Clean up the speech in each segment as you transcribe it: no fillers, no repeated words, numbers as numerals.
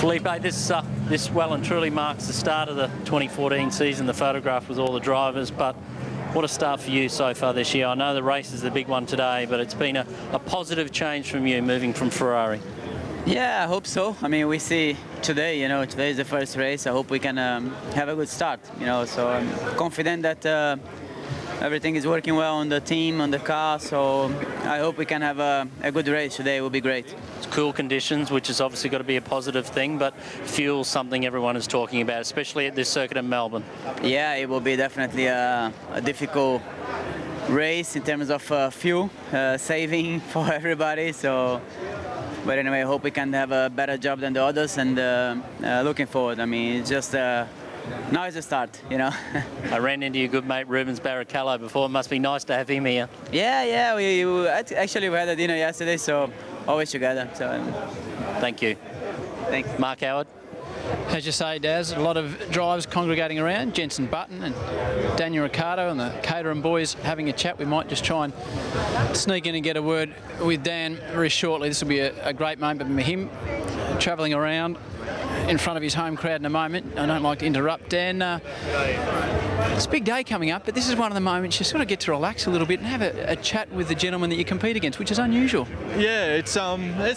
Felipe, this well and truly marks the start of the 2014 season, the photograph with all the drivers, but what a start for you so far this year. I know the race is the big one today, but it's been a positive change from you moving from Ferrari. Yeah, I hope so. I mean, we see today, today is the first race. I hope we can have a good start, so I'm confident that everything is working well on the team, on the car, so I hope we can have a good race today. It will be great. It's cool conditions, which has obviously got to be a positive thing, but fuel's something everyone is talking about, especially at this circuit in Melbourne. Yeah, it will be definitely a difficult race in terms of fuel saving for everybody. So, but anyway, I hope we can have a better job than the others, and looking forward. I mean, it's just now is the start, I ran into your good mate Rubens Barrichello before. It must be nice to have him here. Yeah. We had a dinner yesterday, so always together. So thank you. Thanks. Mark Howard. As you say, Daz, a lot of drivers congregating around. Jenson Button and Daniel Ricciardo and the Caterham boys having a chat. We might just try and sneak in and get a word with Dan very shortly. This will be a great moment with him travelling around in front of his home crowd in a moment. I don't like to interrupt Dan. It's a big day coming up, but this is one of the moments you sort of get to relax a little bit and have a chat with the gentleman that you compete against, which is unusual. Yeah, it's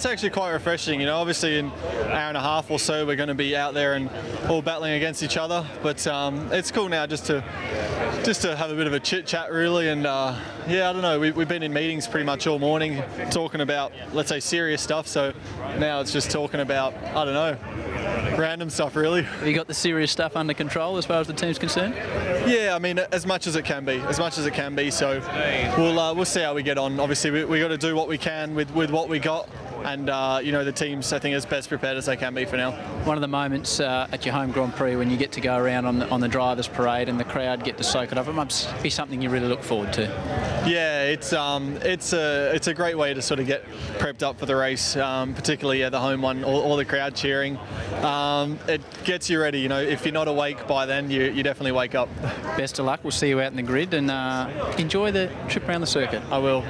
actually quite refreshing. Obviously in an hour and a half or so we're going to be out there and all battling against each other. But it's cool now just to have a bit of a chit chat really. And yeah, I don't know. We've been in meetings pretty much all morning talking about, let's say, serious stuff. So now it's just talking about, I don't know, random stuff really. Have you got the serious stuff under control as far as the team's concerned? Yeah, I mean, as much as it can be. So we'll see how we get on. Obviously, we got to do what we can with what we got, and the team's, I think, as best prepared as they can be for now. One of the moments at your home Grand Prix when you get to go around on the drivers' parade and the crowd get to soak it up, it must be something you really look forward to. Yeah, it's a great way to sort of get prepped up for the race, particularly the home one, all the crowd cheering. It gets you ready. If you're not awake by then, you definitely wake up. Best of luck. We'll see you out in the grid, and enjoy the trip around the circuit. I will.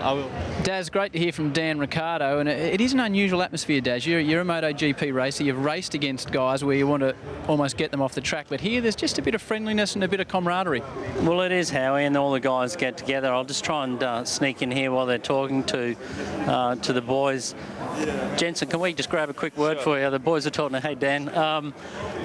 Daz, great to hear from Dan Ricciardo, and it is an unusual atmosphere, Daz. You're a MotoGP racer. You've raced against guys where you want to almost get them off the track, but here there's just a bit of friendliness and a bit of camaraderie. Well, it is, Howie, and all the guys get together. I'll just try and sneak in here while they're talking to the boys. Jenson, can we just grab a quick word for you? The boys are talking. Hey, Dan,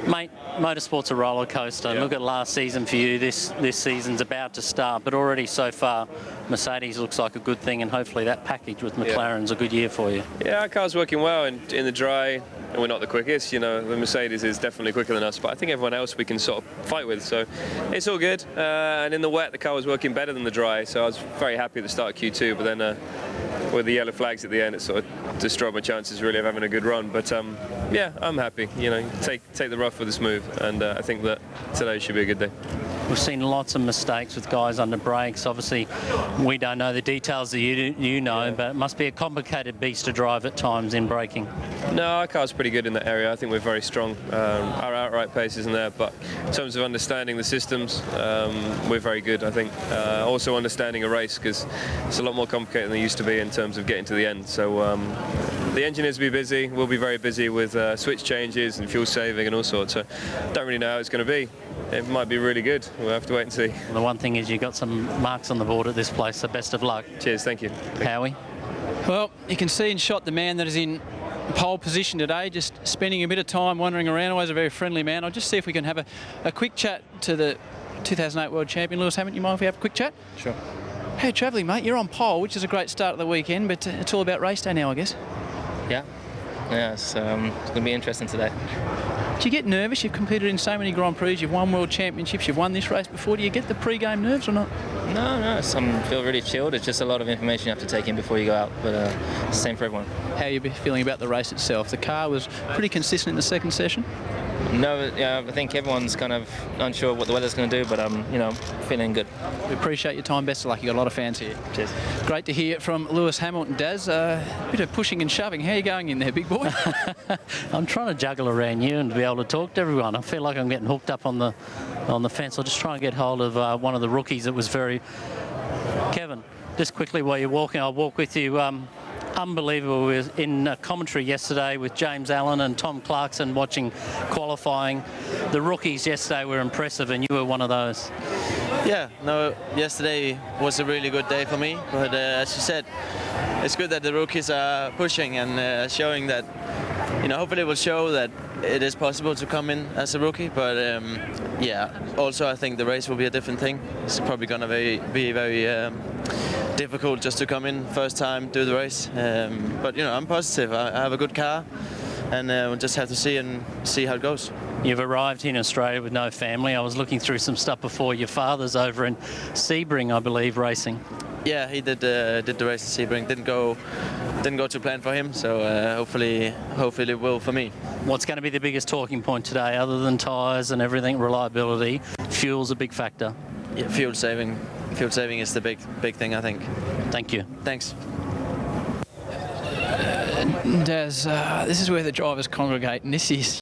mate, motorsport's a roller coaster. Yeah. Look at last season for you. This season's about to start, but already so far, Mercedes looks like a good thing, and hopefully that package with McLaren's a good year for you. Yeah, our car's working well in the dry, and we're not the quickest. The Mercedes is definitely quicker than us, but I think everyone else we can sort of fight with, so it's all good. And in the wet, the car was working better than the dry, so I was very happy at the start of Q2, but then with the yellow flags at the end, it sort of destroyed my chances really of having a good run. But yeah, I'm happy. Take the rough with the smooth, and I think that today should be a good day. We've seen lots of mistakes with guys under brakes. Obviously, we don't know the details that you know, but it must be a complicated beast to drive at times in braking. No, our car's pretty good in that area. I think we're very strong. Our outright pace isn't there, but in terms of understanding the systems, we're very good, I think. Also understanding a race, because it's a lot more complicated than it used to be in terms of getting to the end. So the engineers will be busy. We'll be very busy with switch changes and fuel saving and all sorts. So don't really know how it's going to be. It might be really good. We'll have to wait and see. Well, the one thing is you've got some marks on the board at this place, so best of luck. Cheers, thank you. Howie? Well, you can see in shot the man that is in pole position today, just spending a bit of time wandering around. Always a very friendly man. I'll just see if we can have a quick chat to the 2008 World Champion, Lewis Hamilton. You mind if we have a quick chat? Sure. Hey, travelling, mate. You're on pole, which is a great start of the weekend, but it's all about race day now, I guess. Yeah, it's going to be interesting today. Do you get nervous? You've competed in so many Grand Prix, you've won World Championships, you've won this race before. Do you get the pre-game nerves or not? No, I feel really chilled. It's just a lot of information you have to take in before you go out, but it's the same for everyone. How are you feeling about the race itself? The car was pretty consistent in the second session? No, yeah, I think everyone's kind of unsure what the weather's going to do, but feeling good. We appreciate your time. Best of luck. You've got a lot of fans here. Cheers. Great to hear from Lewis Hamilton. Daz, a bit of pushing and shoving. How are you going in there, big boy? I'm trying to juggle around you and be able to talk to everyone. I feel like I'm getting hooked up on the fence. I'll just try and get hold of one of the rookies that was very... Kevin, just quickly while you're walking, I'll walk with you. unbelievable. We were in commentary yesterday with James Allen and Tom Clarkson watching qualifying. The rookies yesterday were impressive, and you were one of those. Yeah, no, yesterday was a really good day for me, but as you said, it's good that the rookies are pushing and showing that, hopefully it will show that it is possible to come in as a rookie, but yeah, also I think the race will be a different thing. It's probably going to be very difficult just to come in first time, do the race, but I'm positive. I have a good car, and we'll just have to see how it goes. You've arrived here in Australia with no family. I was looking through some stuff before. Your father's over in Sebring, I believe, racing. Yeah, he did the race at Sebring. Didn't go to plan for him, so hopefully it will for me. What's going to be the biggest talking point today, other than tyres and everything, reliability? Fuel's a big factor. Yeah, fuel saving is the big thing, I think. Thank you. Thanks. Daz, this is where the drivers congregate, and this is